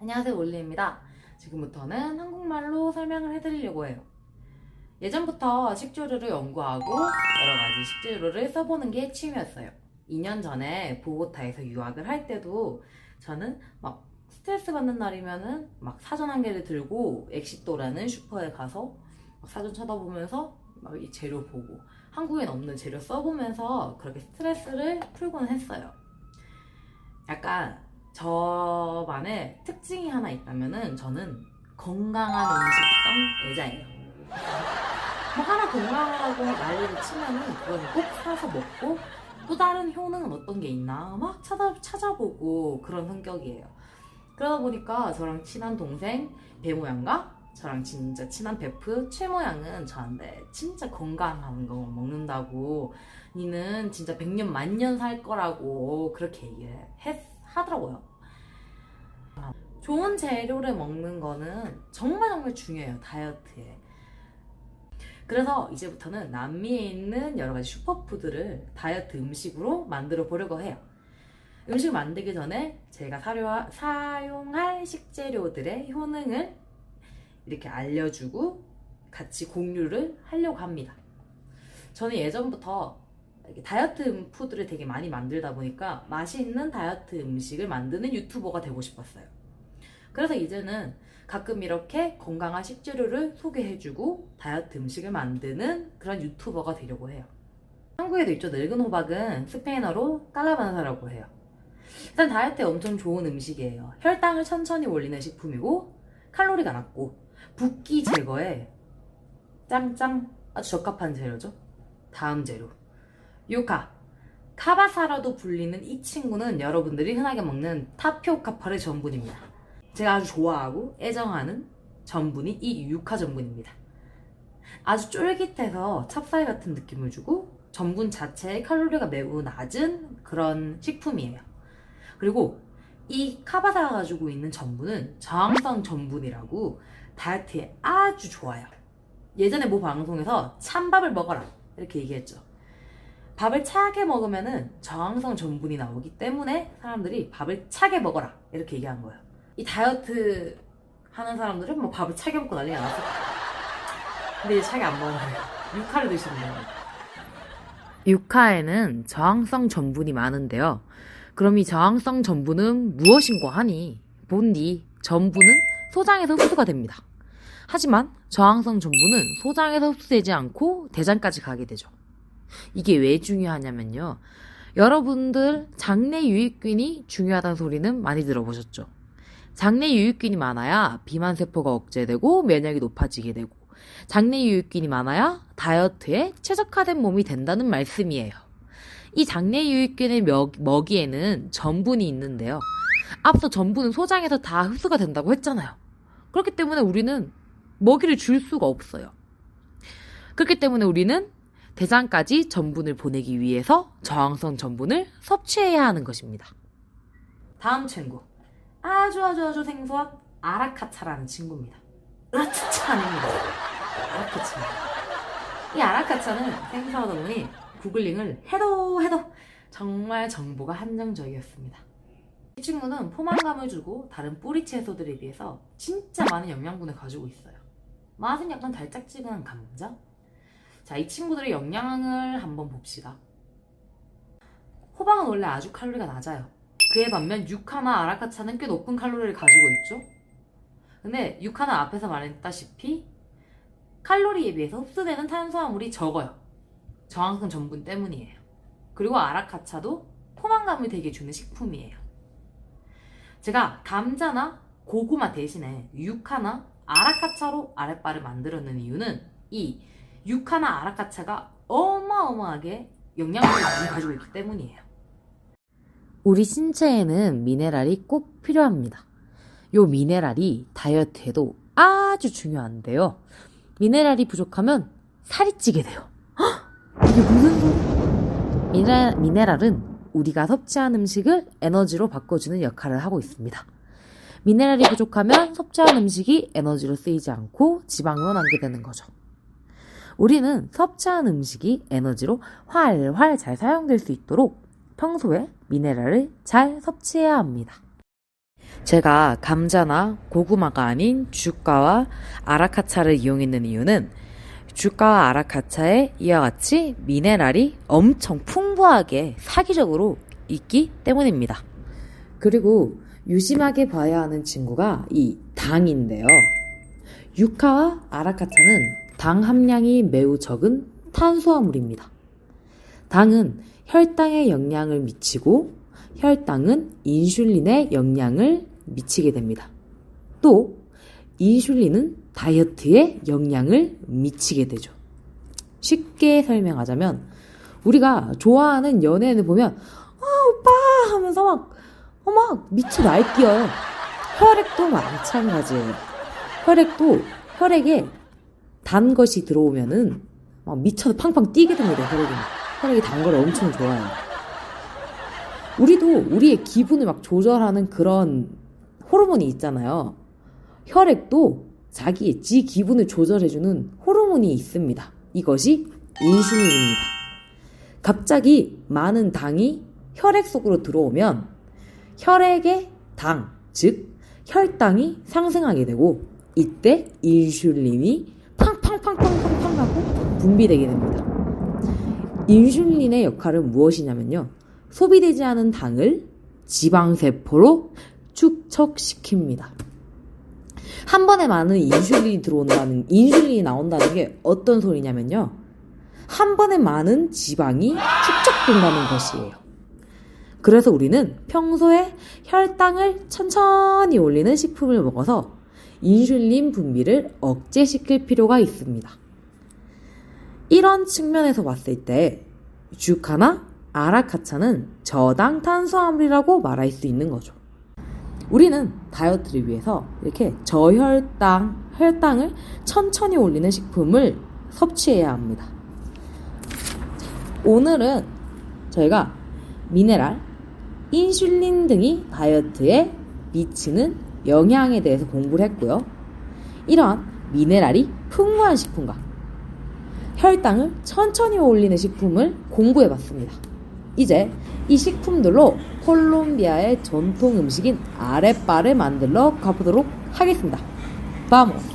안녕하세요, 올리입니다. 지금부터는 한국말로 설명을 해드리려고 해요. 예전부터 식재료를 연구하고 여러 가지 식재료를 써보는 게 취미였어요. 2년 전에 보고타에서 유학을 할 때도 저는 막 스트레스 받는 날이면은 막 사전 한 개를 들고 엑시토라는 슈퍼에 가서 막 사전 쳐다보면서 막 이 재료 보고 한국엔 없는 재료 써보면서 그렇게 스트레스를 풀곤 했어요. 약간 저만의 특징이 하나 있다면은 저는 건강한 음식성 애자예요. 뭐 하나 건강하다고 난리를 치면은 그건 꼭 사서 먹고 또 다른 효능은 어떤 게 있나 막 찾아보고 그런 성격이에요. 그러다 보니까 저랑 친한 동생 배모양과 저랑 진짜 친한 베프 최모양은 저한테 진짜 건강한 거 먹는다고 니는 진짜 100년 만년 살 거라고 그렇게 하더라고요. 좋은 재료를 먹는 거는 정말 중요해요, 다이어트에. 그래서 이제부터는 남미에 있는 여러 가지 슈퍼푸드를 다이어트 음식으로 만들어 보려고 해요. 음식 만들기 전에 제가 사용할 식재료들의 효능을 이렇게 알려주고 같이 공유를 하려고 합니다. 저는 예전부터 다이어트 푸드를 되게 많이 만들다 보니까 맛있는 다이어트 음식을 만드는 유튜버가 되고 싶었어요. 그래서 이제는 가끔 이렇게 건강한 식재료를 소개해주고 다이어트 음식을 만드는 그런 유튜버가 되려고 해요. 한국에도 있죠. 늙은 호박은 스페인어로 깔라만사라고 해요. 일단 다이어트에 엄청 좋은 음식이에요. 혈당을 천천히 올리는 식품이고 칼로리가 낮고 붓기 제거에 짱짱 아주 적합한 재료죠. 다음 재료 유카 카바사라도 불리는 이 친구는 여러분들이 흔하게 먹는 타피오카파의 전분입니다. 제가 아주 좋아하고 애정하는 전분이 이 유카 전분입니다. 아주 쫄깃해서 찹쌀 같은 느낌을 주고 전분 자체의 칼로리가 매우 낮은 그런 식품이에요. 그리고 이 카바사가 가지고 있는 전분은 저항성 전분이라고 다이어트에 아주 좋아요. 예전에 모 방송에서 찬밥을 먹어라 이렇게 얘기했죠. 밥을 차게 먹으면은 저항성 전분이 나오기 때문에 사람들이 밥을 차게 먹어라 이렇게 얘기한 거예요. 이 다이어트 하는 사람들은 뭐 밥을 차게 먹고 난리가 났어. 근데 이제 차게 안 먹어요. 유카를 드시는 거예요. 유카에는 저항성 전분이 많은데요. 그럼 이 저항성 전분은 무엇인고 하니 본디 전분은 소장에서 흡수가 됩니다. 하지만 저항성 전분은 소장에서 흡수되지 않고 대장까지 가게 되죠. 이게 왜 중요하냐면요. 여러분들 장내 유익균이 중요하다는 소리는 많이 들어보셨죠? 장내 유익균이 많아야 비만세포가 억제되고 면역이 높아지게 되고 장내 유익균이 많아야 다이어트에 최적화된 몸이 된다는 말씀이에요. 이 장내 유익균의 먹이에는 전분이 있는데요. 앞서 전분은 소장에서 다 흡수가 된다고 했잖아요. 그렇기 때문에 우리는 먹이를 줄 수가 없어요. 그렇기 때문에 우리는 대장까지 전분을 보내기 위해서 저항성 전분을 섭취해야 하는 것입니다. 다음 친구. 아주 생소한 아라카차라는 친구입니다. 으라차차 아닙니다. 아라카차. 이 아라카차는 생소하다 보니 구글링을 해도 정말 정보가 한정적이었습니다. 이 친구는 포만감을 주고 다른 뿌리 채소들에 비해서 진짜 많은 영양분을 가지고 있어요. 맛은 약간 달짝지근한 감자? 자, 이 친구들의 영양을 한번 봅시다. 호박은 원래 아주 칼로리가 낮아요. 그에 반면 유카나 아라카차는 꽤 높은 칼로리를 가지고 있죠. 근데 유카는 앞에서 말했다시피 칼로리에 비해서 흡수되는 탄수화물이 적어요. 저항성 전분 때문이에요. 그리고 아라카차도 포만감을 되게 주는 식품이에요. 제가 감자나 고구마 대신에 유카나 아라카차로 아랫바를 만들었는 이유는 이 유카나 아라카차가 어마어마하게 영양분을 많이 가지고 있기 때문이에요. 우리 신체에는 미네랄이 꼭 필요합니다. 요 미네랄이 다이어트에도 아주 중요한데요. 미네랄이 부족하면 살이 찌게 돼요. 헉! 이게 무슨 소리? 미네랄은 우리가 섭취한 음식을 에너지로 바꿔주는 역할을 하고 있습니다. 미네랄이 부족하면 섭취한 음식이 에너지로 쓰이지 않고 지방으로 남게 되는 거죠. 우리는 섭취한 음식이 에너지로 활활 잘 사용될 수 있도록 평소에 미네랄을 잘 섭취해야 합니다. 제가 감자나 고구마가 아닌 주가와 아라카차를 이용했는 이유는 주가와 아라카차에 이와 같이 미네랄이 엄청 풍부하게 사기적으로 있기 때문입니다. 그리고 유심하게 봐야 하는 친구가 이 당인데요. 유카와 아라카차는 당 함량이 매우 적은 탄수화물입니다. 당은 혈당에 영향을 미치고 혈당은 인슐린에 영향을 미치게 됩니다. 또 인슐린은 다이어트에 영향을 미치게 되죠. 쉽게 설명하자면 우리가 좋아하는 연예인을 보면 오빠 하면서 막 미쳐 날뛰어요. 혈액도 마찬가지예요. 혈액에 단 것이 들어오면은 막 미쳐서 팡팡 뛰게 됩니다. 혈액이 단 걸 엄청 좋아해요. 우리도 우리의 기분을 막 조절하는 그런 호르몬이 있잖아요. 혈액도 지 기분을 조절해주는 호르몬이 있습니다. 이것이 인슐린입니다. 갑자기 많은 당이 혈액 속으로 들어오면 혈액의 당, 즉 혈당이 상승하게 되고 이때 인슐린이 팡팡팡팡팡팡 하고 분비되게 됩니다. 인슐린의 역할은 무엇이냐면요. 소비되지 않은 당을 지방세포로 축적시킵니다. 한 번에 많은 인슐린이 나온다는 게 어떤 소리냐면요. 한 번에 많은 지방이 축적된다는 것이에요. 그래서 우리는 평소에 혈당을 천천히 올리는 식품을 먹어서 인슐린 분비를 억제시킬 필요가 있습니다. 이런 측면에서 봤을 때 주카나 아라카차는 저당 탄수화물이라고 말할 수 있는 거죠. 우리는 다이어트를 위해서 이렇게 혈당을 천천히 올리는 식품을 섭취해야 합니다. 오늘은 저희가 미네랄, 인슐린 등이 다이어트에 미치는 영향에 대해서 공부를 했고요. 이러한 미네랄이 풍부한 식품과 혈당을 천천히 올리는 식품을 공부해봤습니다. 이제 이 식품들로 콜롬비아의 전통 음식인 아레빠를 만들러 가보도록 하겠습니다. 바모스!